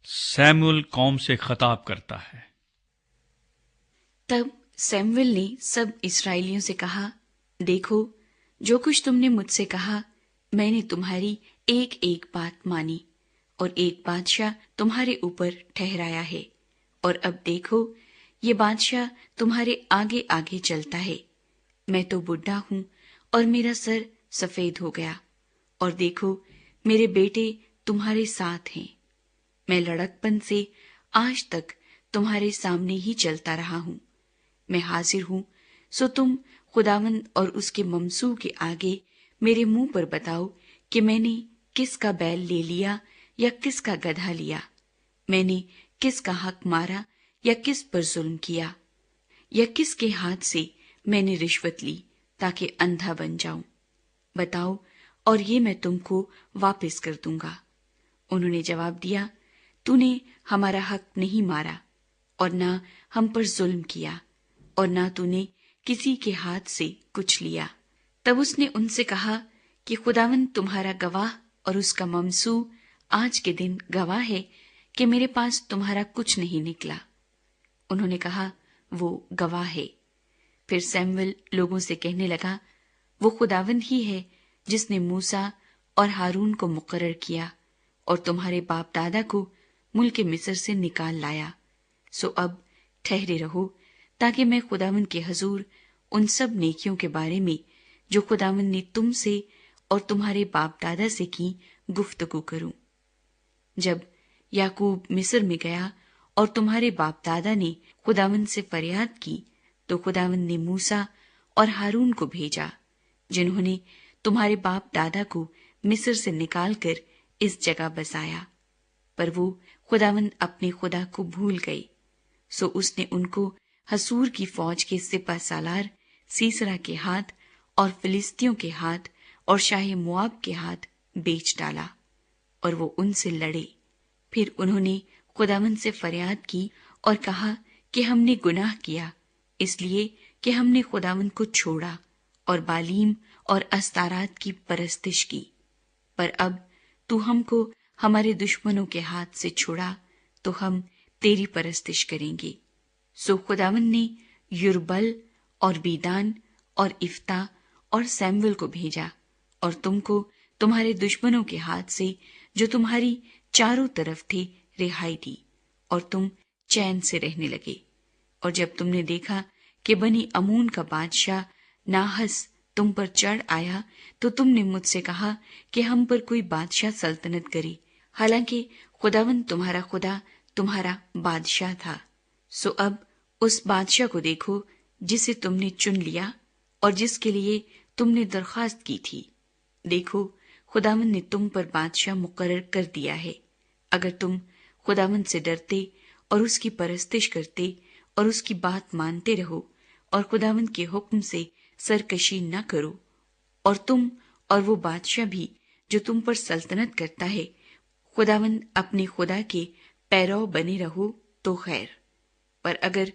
Samuel कौम से खिताब करता है। तब सैमुएल ने सब इस्राएलियों से कहा, देखो, जो कुछ तुमने मुझसे कहा, मैंने तुम्हारी एक एक बात मानी और एक बादशाह तुम्हारे ऊपर ठहराया है। और अब देखो, ये बादशाह तुम्हारे आगे आगे चलता है। मैं तो बुढ़ा हूँ और मेरा सर सफेद हो गया, और देखो, मेरे बेटे तुम्हारे साथ हैं। मैं लड़कपन से आज तक तुम्हारे सामने ही चलता रहा हूँ। मैं हाजिर हूँ, सो तुम खुदावंद और उसके ममसू के आगे मेरे मुंह पर बताओ कि मैंने किसका बैल ले लिया या किसका गधा लिया, मैंने किसका हक मारा या किस पर जुल्म किया, या किसके हाथ से मैंने रिश्वत ली ताकि अंधा बन जाऊं। बताओ, और ये मैं तुमको वापस कर दूंगा। उन्होंने जवाब दिया, तूने हमारा हक नहीं मारा और ना हम पर जुल्म किया, और ना तूने किसी के हाथ से कुछ लिया। तब उसने उनसे कहा कि खुदावंद तुम्हारा गवाह और उसका ममसू आज के दिन गवाह है कि मेरे पास तुम्हारा कुछ नहीं निकला। उन्होंने कहा, वो गवाह है। फिर सैमुएल लोगों से कहने लगा, वो खुदावंद ही है जिसने मूसा और हारून को मुकर्रर किया और तुम्हारे बाप दादा को मुल्क मिस्र से निकाल लाया। सो अब ठहरे रहो, ताकि मैं खुदावंद के हजूर उन सब नेकियों के बारे में जो खुदावंद ने तुमसे और तुम्हारे बाप दादा से की गुफ्तगू करूं। जब याकूब मिस्र में गया और तुम्हारे बाप दादा ने खुदावंद से फरियाद की, तो खुदावंद ने मूसा और हारून को भेजा, जिन्होंने तुम्हारे बाप दादा को मिस्र से निकालकर इस जगह बसाया। पर वो खुदावंद अपने खुदा को भूल गए, सो उसने उनको हसूर की फौज के सिपा सालार सीसरा के हाथ और फिलिस्तियों के हाथ और शाह मुआब के हाथ बेच डाला, और वो उनसे लड़े। फिर उन्होंने खुदावंद से फरियाद की और कहा कि हमने गुनाह किया, इसलिए कि हमने खुदावंद को छोड़ा और बालीम और अस्तारात की परस्तिश की। पर अब तू हमको हमारे दुश्मनों के हाथ से छुड़ा, तो हम तेरी परस्तिश करेंगे। सो खुदावंद ने युरबल और बीदान और इफ्ता और सैमुएल को भेजा और तुमको तुम्हारे दुश्मनों के हाथ से जो तुम्हारी चारों तरफ थे रिहाई दी, और तुम चैन से रहने लगे। और जब तुमने देखा कि बनी अमून का बादशाह नाहस तुम पर चढ़ आया, तो तुमने मुझसे कहा कि हम पर कोई बादशाह सल्तनत करे, हालांकि खुदावंद तुम्हारा खुदा तुम्हारा बादशाह था। सो अब उस बादशाह को देखो जिसे तुमने चुन लिया और जिसके लिए तुमने दरखास्त की थी। देखो, खुदावंद ने तुम पर बादशाह मुकर्रर कर दिया है। अगर तुम खुदावंद से डरते और उसकी परस्तिश करते और उसकी बात मानते रहो और खुदावंद के हुक्म से सरकशी न करो, और तुम और वो बादशाह भी जो तुम पर सल्तनत करता है, खुदावंद अपने खुदा के पैरव बने रहो तो खैर। पर अगर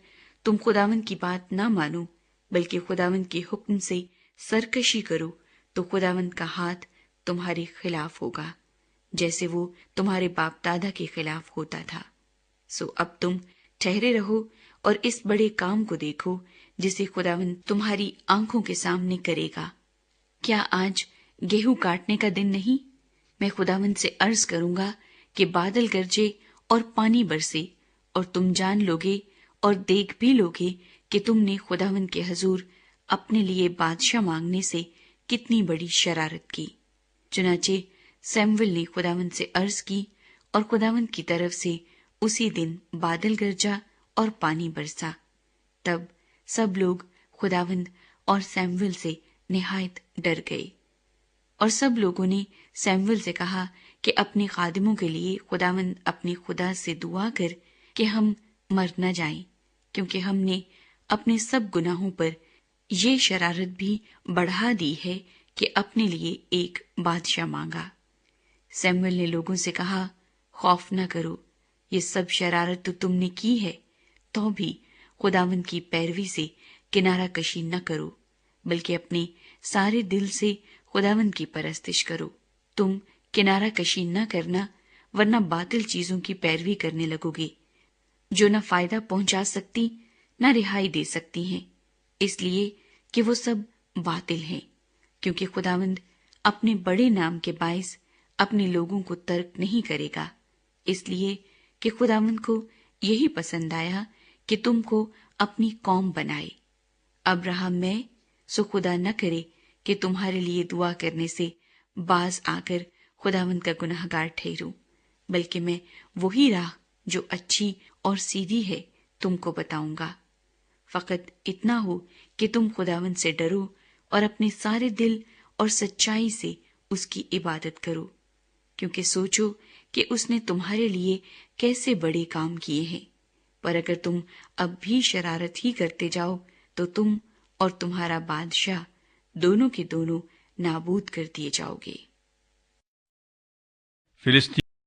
तुम खुदावंद की बात ना मानो बल्कि खुदावंद के हुक्म से सरकशी करो, तो खुदावंद का हाथ तुम्हारे खिलाफ होगा, जैसे वो तुम्हारे बाप दादा के खिलाफ होता था। सो अब तुम ठहरे रहो और इस बड़े काम को देखो जिसे खुदावंद तुम्हारी आंखों के सामने करेगा। क्या आज गेहूं काटने का दिन नहीं? मैं खुदावंद से अर्ज करूंगा कि बादल गरजे और पानी बरसे, और तुम जान लोगे और देख भी लोगे कि तुमने खुदावंद के हजूर अपने लिए बादशाह मांगने से कितनी बड़ी शरारत की। चुनाचे सैमुएल ने खुदावंद से अर्ज की, और खुदावंद की तरफ से उसी दिन बादल गरजा और पानी बरसा। तब सब लोग खुदावंद और सैमुएल से निहायत डर गए। और सब लोगों ने सैमुएल से कहा कि अपने खादिमों के लिए खुदावंद अपने खुदा से दुआ कर कि हम मर न जाएं, क्योंकि हमने अपने सब गुनाहों पर ये शरारत भी बढ़ा दी है कि अपने लिए एक बादशाह मांगा। सैमुएल ने लोगों से कहा, खौफ न करो, ये सब शरारत तो तुमने की है, तो भी खुदावंद की पैरवी से किनारा कशी न करो, बल्कि अपने सारे दिल से खुदावंद की परस्तिश करो। तुम किनारा कशी न करना, ورنہ باطل چیزوں کی پیروی کرنے لگو گے جو نہ فائدہ پہنچا سکتی نہ رہائی دے سکتی ہیں، اس لیے کہ وہ سب باطل ہیں، کیونکہ خداوند اپنے بڑے نام کے باعث اپنے لوگوں کو ترک نہیں کرے گا، اس لیے کہ خداوند کو یہی پسند آیا کہ تم کو اپنی قوم بنائے۔ اب رہا میں، سو خدا نہ کرے کہ تمہارے لیے دعا کرنے سے باز آ کر خداوند کا گناہ گار ٹھہروں، بلکہ میں وہی راہ جو اچھی اور سیدھی ہے تم کو بتاؤں گا۔ فقط اتنا ہو کہ تم خداوند سے ڈرو اور اپنے سارے دل اور سچائی سے اس کی عبادت کرو، کیونکہ سوچو کہ اس نے تمہارے لیے کیسے بڑے کام کیے ہیں۔ پر اگر تم اب بھی شرارت ہی کرتے جاؤ تو تم اور تمہارا بادشاہ دونوں کے دونوں نابود کر دیے جاؤ گے۔ فلسطین